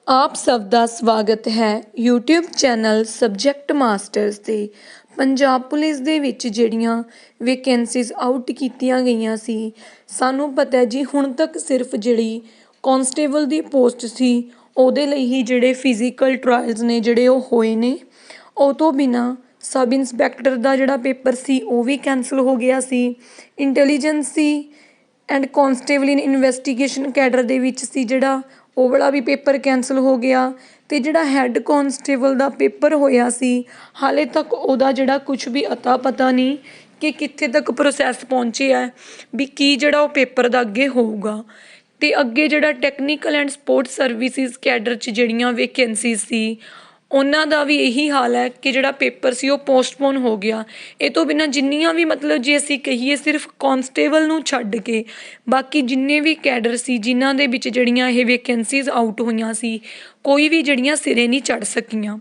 ਆਪ ਸਭ ਦਾ ਸਵਾਗਤ ਹੈ YouTube ਚੈਨਲ ਸਬਜੈਕਟ ਮਾਸਟਰਸ 'ਤੇ। ਪੰਜਾਬ ਪੁਲਿਸ ਦੇ ਵਿੱਚ ਜਿਹੜੀਆਂ ਵੈਕੈਂਸੀਜ਼ ਆਊਟ ਕੀਤੀਆਂ ਗਈਆਂ ਸੀ, ਸਾਨੂੰ ਪਤਾ ਜੀ ਹੁਣ ਤੱਕ ਸਿਰਫ ਜਿਹੜੀ ਕਾਂਸਟੇਬਲ ਦੀ ਪੋਸਟ ਸੀ ਉਹਦੇ ਲਈ ਹੀ ਜਿਹੜੇ ਫਿਜ਼ੀਕਲ ਟਰਾਇਲਸ ਨੇ ਜਿਹੜੇ ਉਹ ਹੋਏ ਨੇ। ਉਹ ਤੋਂ ਬਿਨਾਂ ਸਬ ਇੰਸਪੈਕਟਰ ਦਾ ਜਿਹੜਾ ਪੇਪਰ ਸੀ ਉਹ ਵੀ ਕੈਂਸਲ ਹੋ ਗਿਆ ਸੀ। Intelligence and constable in investigation cadre ਦੇ ਵਿੱਚ ਸੀ ਜਿਹੜਾ ਉਹ ਵਾਲਾ ਵੀ ਪੇਪਰ ਕੈਂਸਲ ਹੋ ਗਿਆ। ਅਤੇ ਜਿਹੜਾ ਹੈੱਡ ਕਾਂਸਟੇਬਲ ਦਾ ਪੇਪਰ ਹੋਇਆ ਸੀ ਹਾਲੇ ਤੱਕ ਉਹਦਾ ਜਿਹੜਾ ਕੁਛ ਵੀ ਅਤਾ ਪਤਾ ਨਹੀਂ ਕਿ ਕਿੱਥੇ ਤੱਕ ਪ੍ਰੋਸੈਸ ਪਹੁੰਚਿਆ ਵੀ ਕੀ ਜਿਹੜਾ ਉਹ ਪੇਪਰ ਦਾ ਅੱਗੇ ਹੋਊਗਾ। ਅਤੇ ਅੱਗੇ ਜਿਹੜਾ technical and sports services cadre 'ਚ ਜਿਹੜੀਆਂ ਵੇਕੈਂਸੀਜ਼ ਸੀ ਉਹਨਾਂ ਦਾ ਵੀ ਇਹੀ ਹਾਲ ਹੈ ਕਿ ਜਿਹੜਾ ਪੇਪਰ ਸੀ ਉਹ ਪੋਸਟਪੋਨ ਹੋ ਗਿਆ। ਇਹ ਤੋਂ ਬਿਨਾਂ ਜਿੰਨੀਆਂ ਵੀ ਮਤਲਬ ਜੇ ਅਸੀਂ ਕਹੀਏ ਸਿਰਫ ਕਾਂਸਟੇਬਲ ਨੂੰ ਛੱਡ ਕੇ ਬਾਕੀ ਜਿੰਨੇ ਵੀ ਕੈਡਰ ਸੀ ਜਿਨ੍ਹਾਂ ਦੇ ਵਿੱਚ ਜਿਹੜੀਆਂ ਇਹ ਵੇਕੈਂਸੀਜ਼ ਆਊਟ ਹੋਈਆਂ ਸੀ ਕੋਈ ਵੀ ਜਿਹੜੀਆਂ ਸਿਰੇ ਨਹੀਂ ਚੜ੍ਹ ਸਕੀਆਂ।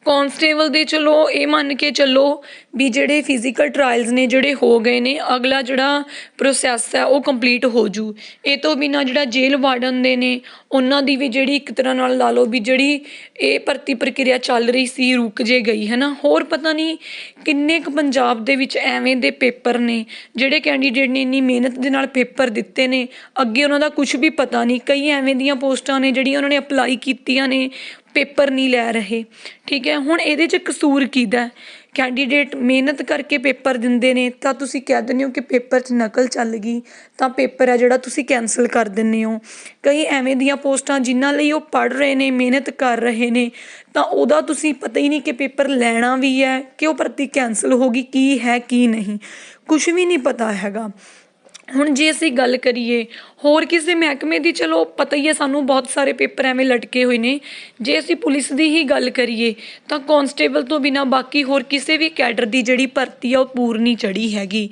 ਕਾਂਸਟੇਬਲ ਦੇ ਚਲੋ ਇਹ ਮੰਨ ਕੇ ਚੱਲੋ ਵੀ ਜਿਹੜੇ ਫਿਜ਼ੀਕਲ ਟਰਾਇਲਸ ਨੇ ਜਿਹੜੇ ਹੋ ਗਏ ਨੇ, ਅਗਲਾ ਜਿਹੜਾ ਪ੍ਰੋਸੈਸ ਹੈ ਉਹ ਕੰਪਲੀਟ ਹੋ ਜੂ। ਇਹ ਤੋਂ ਬਿਨਾਂ ਜਿਹੜਾ ਜੇਲ੍ਹ ਵਾਰਡਨ ਦੇ ਨੇ ਉਹਨਾਂ ਦੀ ਵੀ ਜਿਹੜੀ ਇੱਕ ਤਰ੍ਹਾਂ ਨਾਲ ਲਾ ਲਓ ਵੀ ਜਿਹੜੀ ਇਹ ਭਰਤੀ ਪ੍ਰਕਿਰਿਆ ਚੱਲ ਰਹੀ ਸੀ ਰੁਕ ਜੇ ਗਈ ਹੈ ਨਾ। ਹੋਰ ਪਤਾ ਨਹੀਂ ਕਿੰਨੇ ਕੁ ਪੰਜਾਬ ਦੇ ਵਿੱਚ ਐਵੇਂ ਦੇ ਪੇਪਰ ਨੇ ਜਿਹੜੇ ਕੈਂਡੀਡੇਟ ਨੇ ਇੰਨੀ ਮਿਹਨਤ ਦੇ ਨਾਲ ਪੇਪਰ ਦਿੱਤੇ ਨੇ, ਅੱਗੇ ਉਹਨਾਂ ਦਾ ਕੁਛ ਵੀ ਪਤਾ ਨਹੀਂ। ਕਈ ਐਵੇਂ ਦੀਆਂ ਪੋਸਟਾਂ ਨੇ ਜਿਹੜੀਆਂ ਉਹਨਾਂ ਨੇ ਅਪਲਾਈ ਕੀਤੀਆਂ ਨੇ, ਪੇਪਰ ਨਹੀਂ ਲੈ ਰਹੇ। ਠੀਕ ਹੈ, ਹੁਣ ਇਹਦੇ 'ਚ ਕਸੂਰ ਕਿਹਦਾ? ਕੈਂਡੀਡੇਟ ਮਿਹਨਤ ਕਰਕੇ ਪੇਪਰ ਦਿੰਦੇ ਨੇ ਤਾਂ ਤੁਸੀਂ ਕਹਿ ਦਿੰਦੇ ਹੋ ਕਿ ਪੇਪਰ 'ਚ ਨਕਲ ਚੱਲ ਗਈ ਤਾਂ ਪੇਪਰ ਹੈ ਜਿਹੜਾ ਤੁਸੀਂ ਕੈਂਸਲ ਕਰ ਦਿੰਦੇ ਹੋ। ਕਈ ਐਵੇਂ ਦੀਆਂ ਪੋਸਟਾਂ ਜਿਨ੍ਹਾਂ ਲਈ ਉਹ ਪੜ੍ਹ ਰਹੇ ਨੇ, ਮਿਹਨਤ ਕਰ ਰਹੇ ਨੇ, ਤਾਂ ਉਹਦਾ ਤੁਸੀਂ ਪਤਾ ਹੀ ਨਹੀਂ ਕਿ ਪੇਪਰ ਲੈਣਾ ਵੀ ਹੈ ਕਿ ਉਹ ਭਰਤੀ ਕੈਂਸਲ ਹੋ ਗਈ, ਕੀ ਹੈ ਕੀ ਨਹੀਂ, ਕੁਛ ਵੀ ਨਹੀਂ ਪਤਾ ਹੈਗਾ। ਹੁਣ ਜੇ ਅਸੀਂ ਗੱਲ ਕਰੀਏ ਹੋਰ ਕਿਸੇ ਮਹਿਕਮੇ ਦੀ, ਚਲੋ ਪਤਾ ਹੀ ਹੈ ਸਾਨੂੰ ਬਹੁਤ ਸਾਰੇ ਪੇਪਰ ਐਵੇਂ ਲਟਕੇ ਹੋਏ ਨੇ। ਜੇ ਅਸੀਂ ਪੁਲਿਸ ਦੀ ਹੀ ਗੱਲ ਕਰੀਏ ਤਾਂ ਕਾਂਸਟੇਬਲ ਤੋਂ ਬਿਨਾਂ ਬਾਕੀ ਹੋਰ ਕਿਸੇ ਵੀ ਕੈਡਰ ਦੀ ਜਿਹੜੀ ਭਰਤੀ ਆ ਉਹ ਪੂਰ ਨਹੀਂ ਚੜ੍ਹੀ ਹੈਗੀ।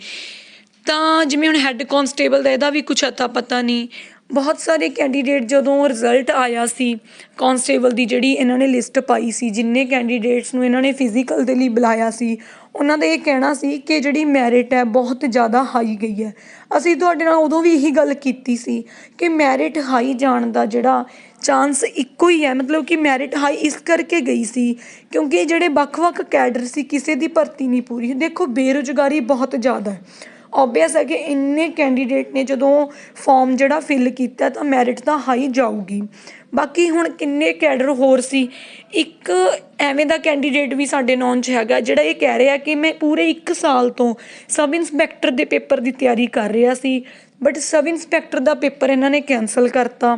ਤਾਂ ਜਿਵੇਂ ਹੁਣ ਹੈੱਡ ਕਾਂਸਟੇਬਲ ਦਾ ਇਹਦਾ ਵੀ ਕੁਛ ਅਤਾ ਪਤਾ ਨਹੀਂ। ਬਹੁਤ ਸਾਰੇ ਕੈਂਡੀਡੇਟ ਜਦੋਂ ਰਿਜ਼ਲਟ ਆਇਆ ਸੀ ਕਾਂਸਟੇਬਲ ਦੀ ਜਿਹੜੀ ਇਹਨਾਂ ਨੇ ਲਿਸਟ ਪਾਈ ਸੀ, ਜਿੰਨੇ ਕੈਂਡੀਡੇਟਸ ਨੂੰ ਇਹਨਾਂ ਨੇ ਫਿਜ਼ੀਕਲ ਦੇ ਲਈ ਬੁਲਾਇਆ ਸੀ, ਉਹਨਾਂ ਦਾ ਇਹ ਕਹਿਣਾ ਸੀ ਕਿ ਜਿਹੜੀ ਮੈਰਿਟ ਹੈ ਬਹੁਤ ਜ਼ਿਆਦਾ ਹਾਈ ਗਈ ਹੈ। ਅਸੀਂ ਤੁਹਾਡੇ ਨਾਲ ਉਦੋਂ ਵੀ ਇਹੀ ਗੱਲ ਕੀਤੀ ਸੀ ਕਿ ਮੈਰਿਟ ਹਾਈ ਜਾਣ ਦਾ ਜਿਹੜਾ ਚਾਂਸ ਇੱਕੋ ਹੀ ਹੈ, ਮਤਲਬ ਕਿ ਮੈਰਿਟ ਹਾਈ ਇਸ ਕਰਕੇ ਗਈ ਸੀ ਕਿਉਂਕਿ ਜਿਹੜੇ ਵੱਖ-ਵੱਖ ਕੈਡਰ ਸੀ ਕਿਸੇ ਦੀ ਭਰਤੀ ਨਹੀਂ ਪੂਰੀ। ਦੇਖੋ ਬੇਰੁਜ਼ਗਾਰੀ ਬਹੁਤ ਜ਼ਿਆਦਾ ਹੈ, ਓਬਵੀਅਸ ਹੈ ਕਿ ਇੰਨੇ ਕੈਂਡੀਡੇਟ ਨੇ ਜਦੋਂ ਫੋਰਮ ਜਿਹੜਾ ਫਿਲ ਕੀਤਾ ਤਾਂ ਮੈਰਿਟ ਤਾਂ ਹਾਈ ਜਾਊਗੀ। ਬਾਕੀ ਹੁਣ ਕਿੰਨੇ ਕੈਡਰ ਹੋਰ ਸੀ, ਇੱਕ ਐਵੇਂ ਦਾ ਕੈਂਡੀਡੇਟ ਵੀ ਸਾਡੇ ਨੌਨ 'ਚ ਹੈਗਾ ਜਿਹੜਾ ਇਹ ਕਹਿ ਰਿਹਾ ਕਿ ਮੈਂ ਪੂਰੇ 1 ਸਾਲ ਤੋਂ ਸਬ ਇੰਸਪੈਕਟਰ ਦੇ ਪੇਪਰ ਦੀ ਤਿਆਰੀ ਕਰ ਰਿਹਾ ਸੀ, ਬਟ ਸਬ ਇੰਸਪੈਕਟਰ ਦਾ ਪੇਪਰ ਇਹਨਾਂ ਨੇ ਕੈਂਸਲ ਕਰਤਾ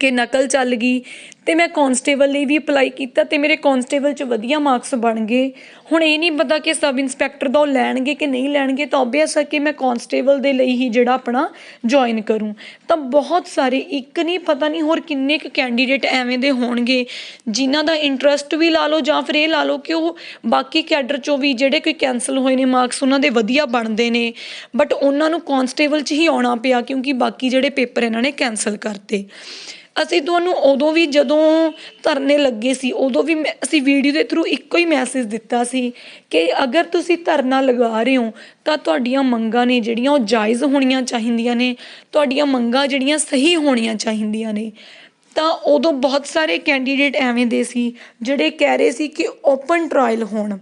ਕਿ ਨਕਲ ਚੱਲ ਗਈ। ਅਤੇ ਮੈਂ ਕਾਂਸਟੇਬਲ ਲਈ ਵੀ ਅਪਲਾਈ ਕੀਤਾ ਅਤੇ ਮੇਰੇ ਕਾਂਸਟੇਬਲ 'ਚ ਵਧੀਆ ਮਾਰਕਸ ਬਣ ਗਏ। ਹੁਣ ਇਹ ਨਹੀਂ ਪਤਾ ਕਿ ਸਬ ਇੰਸਪੈਕਟਰ ਦਾ ਉਹ ਲੈਣਗੇ ਕਿ ਨਹੀਂ ਲੈਣਗੇ, ਤਾਂ ਓਬਵੀਅਸ ਹੈ ਕਿ ਮੈਂ ਕਾਂਸਟੇਬਲ ਦੇ ਲਈ ਹੀ ਜਿਹੜਾ ਆਪਣਾ ਜੁਆਇਨ ਕਰੂੰ। ਤਾਂ ਬਹੁਤ ਸਾਰੇ, ਇੱਕ ਨਹੀਂ ਪਤਾ ਨਹੀਂ ਹੋਰ ਕਿੰਨੇ ਕੁ ਕੈਂਡੀਡੇਟ ਐਵੇਂ ਦੇ ਹੋਣਗੇ ਜਿਨ੍ਹਾਂ ਦਾ ਇੰਟਰਸਟ ਵੀ ਲਾ ਲਓ ਜਾਂ ਫਿਰ ਇਹ ਲਾ ਲਓ ਕਿ ਉਹ ਬਾਕੀ ਕੈਡਰ 'ਚੋਂ ਵੀ ਜਿਹੜੇ ਕੋਈ ਕੈਂਸਲ ਹੋਏ ਨੇ ਮਾਰਕਸ ਉਹਨਾਂ ਦੇ ਵਧੀਆ ਬਣਦੇ ਨੇ, ਬਟ ਉਹਨਾਂ ਨੂੰ ਕਾਂਸਟੇਬਲ 'ਚ ਹੀ ਆਉਣਾ ਪਿਆ ਕਿਉਂਕਿ ਬਾਕੀ ਜਿਹੜੇ ਪੇਪਰ ਇਹਨਾਂ ਨੇ ਕੈਂਸਲ ਕਰਤੇ। ਅਸੀਂ ਤੁਹਾਨੂੰ ਉਦੋਂ ਵੀ ਜਦੋਂ ਧਰਨੇ ਲੱਗੇ ਸੀ ਉਦੋਂ ਵੀ ਅਸੀਂ ਵੀਡੀਓ ਦੇ ਥਰੂ ਇੱਕੋ ਹੀ ਮੈਸੇਜ ਦਿੱਤਾ ਸੀ ਕਿ ਅਗਰ ਤੁਸੀਂ ਧਰਨਾ ਲਗਾ ਰਹੇ ਹੋ ਤਾਂ ਤੁਹਾਡੀਆਂ ਮੰਗਾਂ ਨੇ ਜਿਹੜੀਆਂ ਉਹ ਜਾਇਜ਼ ਹੋਣੀਆਂ ਚਾਹੀਦੀਆਂ ਨੇ, ਤੁਹਾਡੀਆਂ ਮੰਗਾਂ ਜਿਹੜੀਆਂ ਸਹੀ ਹੋਣੀਆਂ ਚਾਹੀਦੀਆਂ ਨੇ। ਤਾਂ ਉਦੋਂ ਬਹੁਤ ਸਾਰੇ ਕੈਂਡੀਡੇਟ ਐਵੇਂ ਦੇ ਸੀ ਜਿਹੜੇ ਕਹਿ ਰਹੇ ਸੀ ਕਿ ਓਪਨ ਟਰਾਇਲ ਹੋਣ।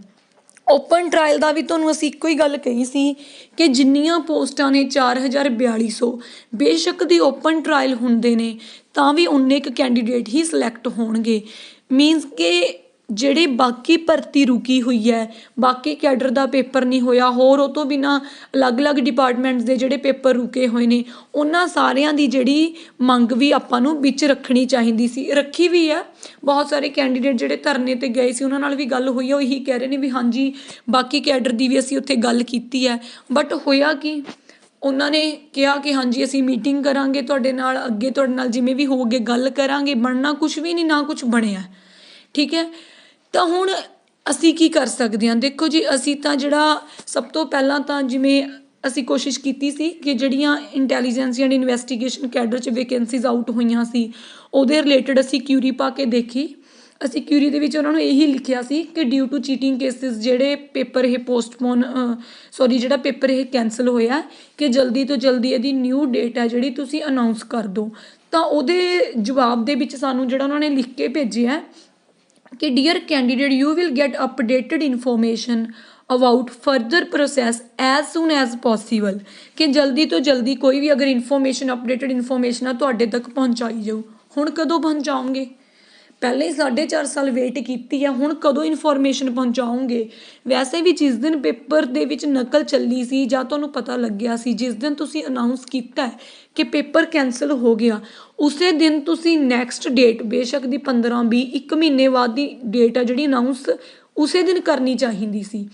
ਓਪਨ ਟਰਾਇਲ ਦਾ ਵੀ ਤੁਹਾਨੂੰ ਅਸੀਂ ਇੱਕੋ ਹੀ ਗੱਲ ਕਹੀ ਸੀ ਕਿ ਜਿੰਨੀਆਂ ਪੋਸਟਾਂ ਨੇ 4,4200, ਬੇਸ਼ੱਕ ਦੀ ਓਪਨ ਟਰਾਇਲ ਹੁੰਦੇ ਨੇ ਤਾਂ ਵੀ ਉਨੇ ਕੁ ਕੈਂਡੀਡੇਟ ਹੀ ਸਿਲੈਕਟ ਹੋਣਗੇ। ਮੀਨਸ ਕਿ ਜਿਹੜੇ ਬਾਕੀ ਭਰਤੀ ਰੁਕੀ ਹੋਈ ਹੈ, ਬਾਕੀ ਕੈਡਰ ਦਾ ਪੇਪਰ ਨਹੀਂ ਹੋਇਆ, ਹੋਰ ਉਹ ਤੋਂ ਬਿਨਾਂ ਅਲੱਗ-ਅਲੱਗ ਡਿਪਾਰਟਮੈਂਟਸ ਦੇ ਜਿਹੜੇ ਪੇਪਰ ਰੁਕੇ ਹੋਏ ਨੇ ਉਹਨਾਂ ਸਾਰਿਆਂ ਦੀ ਜਿਹੜੀ ਮੰਗ ਵੀ ਆਪਾਂ ਨੂੰ ਵਿੱਚ ਰੱਖਣੀ ਚਾਹੀਦੀ ਸੀ, ਰੱਖੀ ਵੀ ਆ। ਬਹੁਤ ਸਾਰੇ ਕੈਂਡੀਡੇਟ ਜਿਹੜੇ ਧਰਨੇ 'ਤੇ ਗਏ ਸੀ ਉਹਨਾਂ ਨਾਲ ਵੀ ਗੱਲ ਹੋਈ ਹੈ, ਉਹ ਇਹੀ ਕਹਿ ਰਹੇ ਨੇ ਵੀ ਹਾਂਜੀ ਬਾਕੀ ਕੈਡਰ ਦੀ ਵੀ ਅਸੀਂ ਉੱਥੇ ਗੱਲ ਕੀਤੀ ਹੈ, ਬਟ ਹੋਇਆ ਕੀ, ਉਹਨਾਂ ਨੇ ਕਿਹਾ ਕਿ ਹਾਂਜੀ ਅਸੀਂ ਮੀਟਿੰਗ ਕਰਾਂਗੇ ਤੁਹਾਡੇ ਨਾਲ, ਅੱਗੇ ਤੁਹਾਡੇ ਨਾਲ ਜਿਵੇਂ ਵੀ ਹੋਊਗੇ ਗੱਲ ਕਰਾਂਗੇ, ਬਣਨਾ ਕੁਛ ਵੀ ਨਹੀਂ, ਨਾ ਕੁਛ ਬਣਿਆ। ਠੀਕ ਹੈ, ਤਾਂ ਹੁਣ ਅਸੀਂ ਕੀ ਕਰ ਸਕਦੇ ਹਾਂ? ਦੇਖੋ ਜੀ ਅਸੀਂ ਤਾਂ ਜਿਹੜਾ ਸਭ ਤੋਂ ਪਹਿਲਾਂ ਤਾਂ ਜਿਵੇਂ ਅਸੀਂ ਕੋਸ਼ਿਸ਼ ਕੀਤੀ ਸੀ ਕਿ ਜਿਹੜੀਆਂ ਇੰਟੈਲੀਜੈਂਸੀ ਐਂਡ ਇਨਵੈਸਟੀਗੇਸ਼ਨ ਕੈਡਰ 'ਚ ਵੇਕੈਂਸੀਜ਼ ਆਊਟ ਹੋਈਆਂ ਸੀ ਉਹਦੇ ਰਿਲੇਟਡ ਅਸੀਂ ਕਿਊਰੀ ਪਾ ਕੇ ਦੇਖੀ। ਅਸੀਂ ਕਿਊਰੀ ਦੇ ਵਿੱਚ ਉਹਨਾਂ ਨੂੰ ਇਹੀ ਲਿਖਿਆ ਸੀ ਕਿ ਡਿਊ ਟੂ ਚੀਟਿੰਗ ਕੇਸਿਸ ਜਿਹੜੇ ਪੇਪਰ ਇਹ ਜਿਹੜਾ ਪੇਪਰ ਇਹ ਕੈਂਸਲ ਹੋਇਆ ਕਿ ਜਲਦੀ ਤੋਂ ਜਲਦੀ ਇਹਦੀ ਨਿਊ ਡੇਟ ਹੈ ਜਿਹੜੀ ਤੁਸੀਂ ਅਨਾਊਂਸ ਕਰ ਦਿਓ। ਤਾਂ ਉਹਦੇ ਜਵਾਬ ਦੇ ਵਿੱਚ ਸਾਨੂੰ ਜਿਹੜਾ ਉਹਨਾਂ ਨੇ ਲਿਖ ਕੇ ਭੇਜਿਆ ਕਿ dear candidate you will get updated information about further process as soon as possible, ਕਿ ਜਲਦੀ ਤੋਂ ਜਲਦੀ ਕੋਈ ਵੀ ਅਗਰ ਇਨਫੋਰਮੇਸ਼ਨ ਅਪਡੇਟਡ ਇਨਫੋਰਮੇਸ਼ਨ ਆ ਤੁਹਾਡੇ ਤੱਕ ਪਹੁੰਚਾਈ ਜਾਊ। ਹੁਣ ਕਦੋਂ ਪਹੁੰਚਾਓਗੇ? ਪਹਿਲੇ ਹੀ 4.5 ਸਾਲ ਵੇਟ ਕੀਤੀ ਆ, ਹੁਣ ਕਦੋਂ ਇਨਫੋਰਮੇਸ਼ਨ ਪਹੁੰਚਾਓਗੇ? ਵੈਸੇ ਵੀ ਜਿਸ ਦਿਨ ਪੇਪਰ ਦੇ ਵਿੱਚ ਨਕਲ ਚੱਲੀ ਸੀ ਜਾਂ ਤੁਹਾਨੂੰ ਪਤਾ ਲੱਗਿਆ ਸੀ, ਜਿਸ ਦਿਨ ਤੁਸੀਂ ਅਨਾਊਂਸ ਕੀਤਾ ਕਿ ਪੇਪਰ ਕੈਂਸਲ ਹੋ ਗਿਆ, ਉਸੇ ਦਿਨ ਤੁਸੀਂ ਨੈਕਸਟ ਡੇਟ ਬੇਸ਼ੱਕ ਦੀ 15-20 1 ਮਹੀਨੇ ਬਾਅਦ ਦੀ ਡੇਟ ਆ ਜਿਹੜੀ ਅਨਾਊਂਸ ਉਸੇ ਦਿਨ ਕਰਨੀ ਚਾਹੀਦੀ ਸੀ।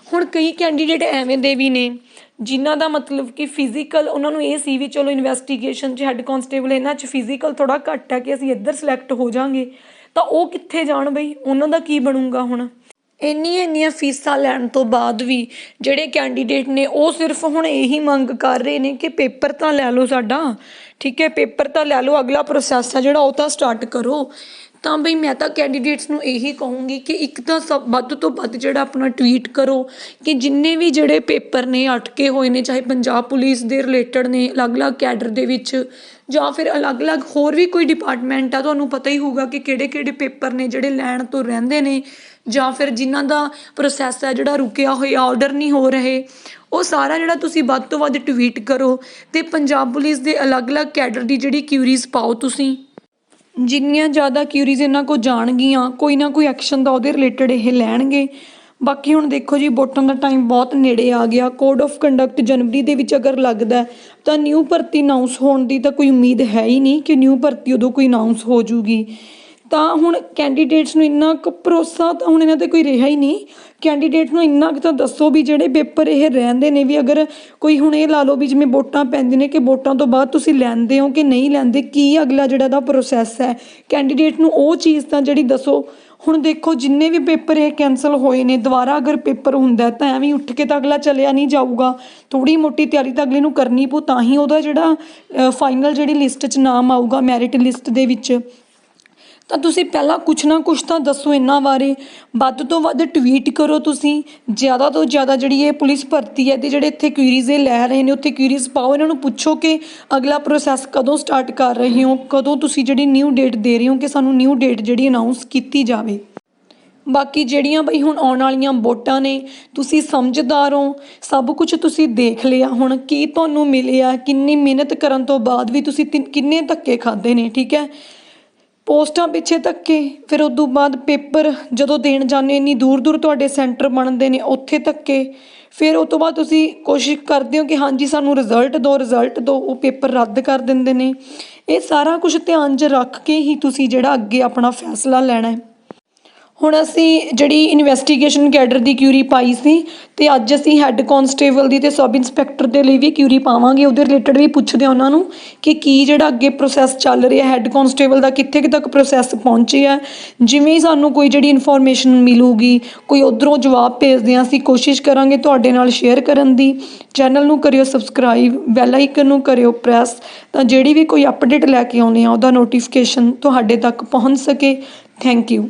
ਹੁਣ ਕਈ ਕੈਂਡੀਡੇਟ ਐਵੇਂ ਦੇ ਵੀ ਨੇ ਜਿਨ੍ਹਾਂ ਦਾ ਮਤਲਬ ਕਿ ਫਿਜ਼ੀਕਲ ਉਹਨਾਂ ਨੂੰ ਇਹ ਸੀ ਵੀ ਚਲੋ ਇਨਵੈਸਟੀਗੇਸ਼ਨ 'ਚ ਹੈੱਡ ਕਾਂਸਟੇਬਲ ਇਹਨਾਂ 'ਚ ਫਿਜ਼ੀਕਲ ਥੋੜ੍ਹਾ ਘੱਟ ਹੈ ਕਿ ਅਸੀਂ ਇੱਧਰ ਸਿਲੈਕਟ ਹੋ ਜਾਵਾਂਗੇ, ਤਾਂ ਉਹ ਕਿੱਥੇ ਜਾਣ ਬਈ? ਉਹਨਾਂ ਦਾ ਕੀ ਬਣੂਗਾ? ਹੁਣ ਇੰਨੀਆਂ ਫੀਸਾਂ ਲੈਣ ਤੋਂ ਬਾਅਦ ਵੀ ਜਿਹੜੇ ਕੈਂਡੀਡੇਟ ਨੇ ਉਹ ਸਿਰਫ ਹੁਣ ਇਹੀ ਮੰਗ ਕਰ ਰਹੇ ਨੇ ਕਿ ਪੇਪਰ ਤਾਂ ਲੈ ਲਓ ਸਾਡਾ, ਠੀਕ ਹੈ, ਪੇਪਰ ਤਾਂ ਲੈ ਲਓ, ਅਗਲਾ ਪ੍ਰੋਸੈਸ ਆ ਜਿਹੜਾ ਉਹ ਤਾਂ ਸਟਾਰਟ ਕਰੋ। ਤਾਂ ਬਈ ਮੈਂ ਤਾਂ ਕੈਂਡੀਡੇਟਸ ਨੂੰ ਇਹੀ ਕਹੂੰਗੀ ਕਿ ਇੱਕ ਤਾਂ ਵੱਧ ਤੋਂ ਵੱਧ ਜਿਹੜਾ ਆਪਣਾ ਟਵੀਟ ਕਰੋ ਕਿ ਜਿੰਨੇ ਵੀ ਜਿਹੜੇ ਪੇਪਰ ਨੇ ਅਟਕੇ ਹੋਏ ਨੇ, ਚਾਹੇ ਪੰਜਾਬ ਪੁਲਿਸ ਦੇ ਰਿਲੇਟਡ ਨੇ ਅਲੱਗ-ਅਲੱਗ ਕੈਡਰ ਦੇ ਵਿੱਚ, ਜਾਂ ਫਿਰ ਅਲੱਗ-ਅਲੱਗ ਹੋਰ ਵੀ ਕੋਈ ਡਿਪਾਰਟਮੈਂਟ ਆ, ਤੁਹਾਨੂੰ ਪਤਾ ਹੀ ਹੋਊਗਾ ਕਿ ਕਿਹੜੇ ਪੇਪਰ ਨੇ ਜਿਹੜੇ ਲੈਣ ਤੋਂ ਰਹਿੰਦੇ ਨੇ, ਜਾਂ ਫਿਰ ਜਿਨ੍ਹਾਂ ਦਾ ਪ੍ਰੋਸੈਸ ਹੈ ਜਿਹੜਾ ਰੁਕਿਆ ਹੋਇਆ, ਆਰਡਰ ਨਹੀਂ ਹੋ ਰਹੇ, ਉਹ ਸਾਰਾ ਜਿਹੜਾ ਤੁਸੀਂ ਵੱਧ ਤੋਂ ਵੱਧ ਟਵੀਟ ਕਰੋ ਅਤੇ ਪੰਜਾਬ ਪੁਲਿਸ ਦੇ ਅਲੱਗ-ਅਲੱਗ ਕੈਡਰ ਦੀ ਜਿਹੜੀ ਕਿਊਰੀਜ਼ ਪਾਓ। ਤੁਸੀਂ ਜਿੰਨੀਆਂ ਜ਼ਿਆਦਾ ਕਿਊਰੀਜ਼ ਇਹਨਾਂ ਕੋਲ ਜਾਣਗੀਆਂ, ਕੋਈ ਨਾ ਕੋਈ ਐਕਸ਼ਨ ਦਾ ਉਹਦੇ ਰਿਲੇਟਡ ਇਹ ਲੈਣਗੇ। ਬਾਕੀ ਹੁਣ ਦੇਖੋ ਜੀ, ਵੋਟਾਂ ਦਾ ਟਾਈਮ ਬਹੁਤ ਨੇੜੇ ਆ ਗਿਆ। ਕੋਡ ਆਫ ਕੰਡਕਟ ਜਨਵਰੀ ਦੇ ਵਿੱਚ ਅਗਰ ਲੱਗਦਾ ਤਾਂ ਨਿਊ ਭਰਤੀ ਅਨਾਊਂਸ ਹੋਣ ਦੀ ਤਾਂ ਕੋਈ ਉਮੀਦ ਹੈ ਹੀ ਨਹੀਂ ਕਿ ਨਿਊ ਭਰਤੀ ਉਦੋਂ ਕੋਈ ਅਨਾਊਂਸ ਹੋ ਜੂਗੀ। ਤਾਂ ਹੁਣ ਕੈਂਡੀਡੇਟਸ ਨੂੰ ਇੰਨਾ ਕੁ ਭਰੋਸਾ ਤਾਂ ਹੁਣ ਇਹਨਾਂ 'ਤੇ ਕੋਈ ਰਿਹਾ ਹੀ ਨਹੀਂ। ਕੈਂਡੀਡੇਟ ਨੂੰ ਇੰਨਾ ਕੁ ਤਾਂ ਦੱਸੋ ਵੀ ਜਿਹੜੇ ਪੇਪਰ ਇਹ ਰਹਿੰਦੇ ਨੇ, ਵੀ ਅਗਰ ਕੋਈ ਹੁਣ ਇਹ ਲਾ ਲਓ ਵੀ ਜਿਵੇਂ ਵੋਟਾਂ ਪੈਂਦੀਆਂ ਨੇ ਕਿ ਵੋਟਾਂ ਤੋਂ ਬਾਅਦ ਤੁਸੀਂ ਲੈਂਦੇ ਹੋ ਕਿ ਨਹੀਂ ਲੈਂਦੇ, ਕੀ ਅਗਲਾ ਜਿਹੜਾ ਦਾ ਪ੍ਰੋਸੈਸ ਹੈ, ਕੈਂਡੀਡੇਟ ਨੂੰ ਉਹ ਚੀਜ਼ ਤਾਂ ਜਿਹੜੀ ਦੱਸੋ। ਹੁਣ ਦੇਖੋ ਜਿੰਨੇ ਵੀ ਪੇਪਰ ਇਹ ਕੈਂਸਲ ਹੋਏ ਨੇ, ਦੁਬਾਰਾ ਅਗਰ ਪੇਪਰ ਹੁੰਦਾ ਤਾਂ ਐਵੇਂ ਉੱਠ ਕੇ ਤਾਂ ਅਗਲਾ ਚਲਿਆ ਨਹੀਂ ਜਾਊਗਾ, ਥੋੜ੍ਹੀ ਮੋਟੀ ਤਿਆਰੀ ਤਾਂ ਅਗਲੇ ਨੂੰ ਕਰਨੀ ਪਊ, ਤਾਂ ਹੀ ਉਹਦਾ ਜਿਹੜਾ ਫਾਈਨਲ ਜਿਹੜੀ ਲਿਸਟ 'ਚ ਨਾਮ ਆਊਗਾ ਮੈਰਿਟ ਲਿਸਟ ਦੇ ਵਿੱਚ। ਤਾਂ ਤੁਸੀਂ ਪਹਿਲਾਂ ਕੁਛ ਨਾ ਕੁਛ ਤਾਂ ਦੱਸੋ ਇਹਨਾਂ ਬਾਰੇ, ਵੱਧ ਤੋਂ ਵੱਧ ਟਵੀਟ ਕਰੋ। ਤੁਸੀਂ ਜ਼ਿਆਦਾ ਤੋਂ ਜ਼ਿਆਦਾ ਜਿਹੜੀ ਇਹ ਪੁਲਿਸ ਭਰਤੀ ਹੈ ਅਤੇ ਜਿਹੜੇ ਇੱਥੇ ਕੁਇਰੀਜ਼ ਇਹ ਲੈ ਰਹੇ ਨੇ ਉੱਥੇ ਕੁਇਰੀਜ਼ ਪਾਓ। ਇਹਨਾਂ ਨੂੰ ਪੁੱਛੋ ਕਿ ਅਗਲਾ ਪ੍ਰੋਸੈਸ ਕਦੋਂ ਸਟਾਰਟ ਕਰ ਰਹੇ ਹੋ, ਕਦੋਂ ਤੁਸੀਂ ਜਿਹੜੀ ਨਿਊ ਡੇਟ ਦੇ ਰਹੇ ਹੋ ਕਿ ਸਾਨੂੰ ਨਿਊ ਡੇਟ ਜਿਹੜੀ ਅਨਾਊਂਸ ਕੀਤੀ ਜਾਵੇ। ਬਾਕੀ ਜਿਹੜੀਆਂ ਬਈ ਹੁਣ ਆਉਣ ਵਾਲੀਆਂ ਵੋਟਾਂ ਨੇ, ਤੁਸੀਂ ਸਮਝਦਾਰ ਹੋ, ਸਭ ਕੁਛ ਤੁਸੀਂ ਦੇਖ ਲਿਆ, ਹੁਣ ਕੀ ਤੁਹਾਨੂੰ ਮਿਲਿਆ, ਕਿੰਨੀ ਮਿਹਨਤ ਕਰਨ ਤੋਂ ਬਾਅਦ ਵੀ ਤੁਸੀਂ ਕਿੰਨੇ ਧੱਕੇ ਖਾਧੇ ਨੇ, ਠੀਕ ਹੈ। ਪੋਸਟਾਂ ਪਿੱਛੇ ਧੱਕੇ, ਫਿਰ ਉਦੋਂ ਬਾਅਦ ਪੇਪਰ ਜਦੋਂ ਦੇਣ ਜਾਂਦੇ ਇੰਨੀ ਦੂਰ ਤੁਹਾਡੇ ਸੈਂਟਰ ਬਣਦੇ ਨੇ ਉੱਥੇ ਧੱਕੇ, ਫਿਰ ਉਹ ਤੋਂ ਬਾਅਦ ਤੁਸੀਂ ਕੋਸ਼ਿਸ਼ ਕਰਦੇ ਹੋ ਕਿ ਹਾਂਜੀ ਸਾਨੂੰ ਰਿਜ਼ਲਟ ਦਿਓ, ਉਹ ਪੇਪਰ ਰੱਦ ਕਰ ਦਿੰਦੇ ਨੇ। ਇਹ ਸਾਰਾ ਕੁਛ ਧਿਆਨ 'ਚ ਰੱਖ ਕੇ ਹੀ ਤੁਸੀਂ ਜਿਹੜਾ ਅੱਗੇ ਆਪਣਾ ਫੈਸਲਾ ਲੈਣਾ ਹੈ। ਹੁਣ ਅਸੀਂ ਜਿਹੜੀ ਇਨਵੈਸਟੀਗੇਸ਼ਨ ਕੈਡਰ ਦੀ ਕਿਊਰੀ ਪਾਈ ਸੀ ਅਤੇ ਅੱਜ ਅਸੀਂ ਹੈੱਡ ਕਾਂਸਟੇਬਲ ਦੀ ਅਤੇ ਸਬ ਇੰਸਪੈਕਟਰ ਦੇ ਲਈ ਵੀ ਕਿਊਰੀ ਪਾਵਾਂਗੇ। ਉਹਦੇ ਰਿਲੇਟਡ ਵੀ ਪੁੱਛਦੇ ਹਾਂ ਉਹਨਾਂ ਨੂੰ ਕਿ ਕੀ ਜਿਹੜਾ ਅੱਗੇ ਪ੍ਰੋਸੈਸ ਚੱਲ ਰਿਹਾ, ਹੈੱਡ ਕਾਂਸਟੇਬਲ ਦਾ ਕਿੱਥੇ ਕੁ ਤੱਕ ਪ੍ਰੋਸੈਸ ਪਹੁੰਚਿਆ। ਜਿਵੇਂ ਹੀ ਸਾਨੂੰ ਕੋਈ ਜਿਹੜੀ ਇਨਫੋਰਮੇਸ਼ਨ ਮਿਲੂਗੀ, ਕੋਈ ਉੱਧਰੋਂ ਜਵਾਬ ਭੇਜਦੇ ਹਾਂ, ਅਸੀਂ ਕੋਸ਼ਿਸ਼ ਕਰਾਂਗੇ ਤੁਹਾਡੇ ਨਾਲ ਸ਼ੇਅਰ ਕਰਨ ਦੀ। ਚੈਨਲ ਨੂੰ ਕਰਿਓ ਸਬਸਕ੍ਰਾਈਬ, ਬੈਲ ਆਈਕਨ ਨੂੰ ਕਰਿਓ ਪ੍ਰੈਸ, ਤਾਂ ਜਿਹੜੀ ਵੀ ਕੋਈ ਅਪਡੇਟ ਲੈ ਕੇ ਆਉਂਦੇ ਹਾਂ ਉਹਦਾ ਨੋਟੀਫਿਕੇਸ਼ਨ ਤੁਹਾਡੇ ਤੱਕ ਪਹੁੰਚ ਸਕੇ। Thank you.